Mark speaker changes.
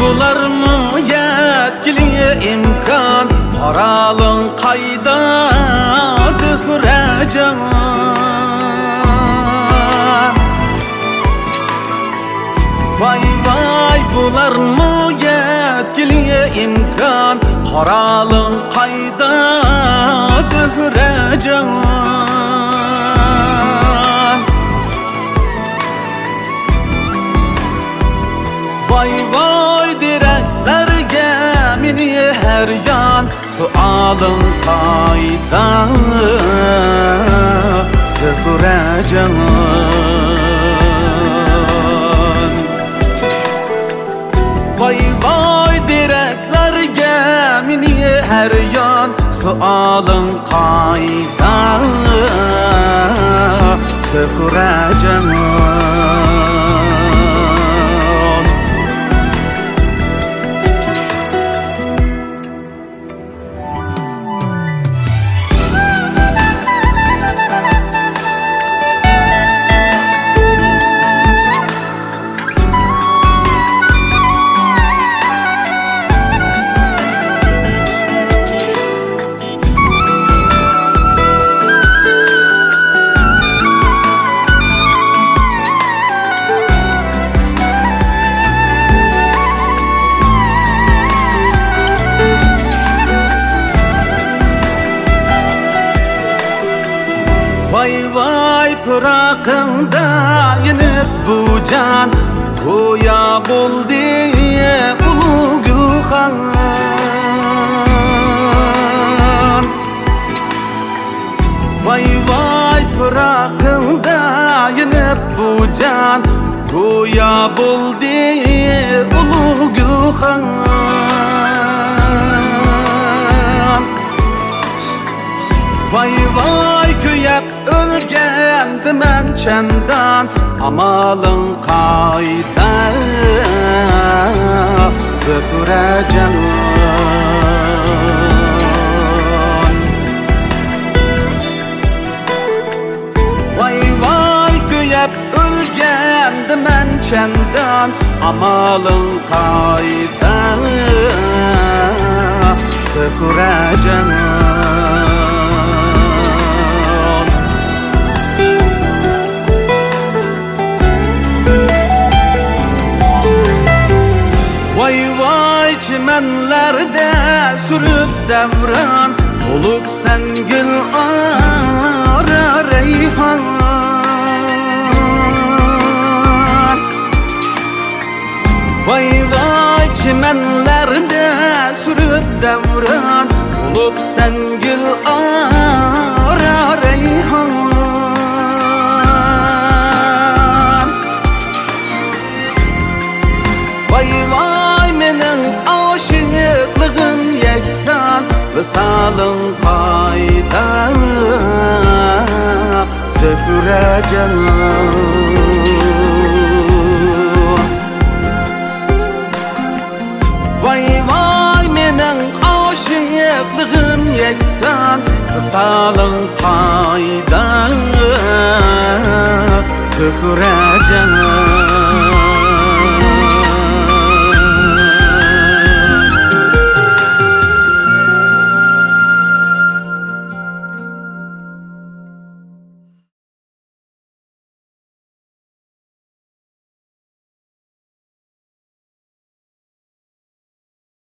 Speaker 1: bularmı yetkili imkan, paralın kayda Zührecan. Vay vay bularmı yetkili imkan, paralın kayda Zührecan. Vay vay direklerge mini her yan, sualın kayda Zührecan. Vay vay direklerge mini her yan, sualın kayda Zührecan. Vay vay pırakında yenip bu can, goya buldu ulu Gülhan. Vay vay pırakında yenip bu can, goya buldu ulu Gülhan. Vay vay köyep ölgendim ben çendan, amalın kayda Zührecan. Vay vay köyep ölgendim ben çendan, amalın kayda Zührecan. Vay vay çimenlerde sürüp devran, olup sen gül ara reyhan. Vay vay çimenlerde sürüp devran, olup sen gül ara reyhan. Vay vay menin aşıklığım yeksan, visalın kayda Zührecan. Vay vay menin aşıklığım yeksan, visalın kayda Zührecan.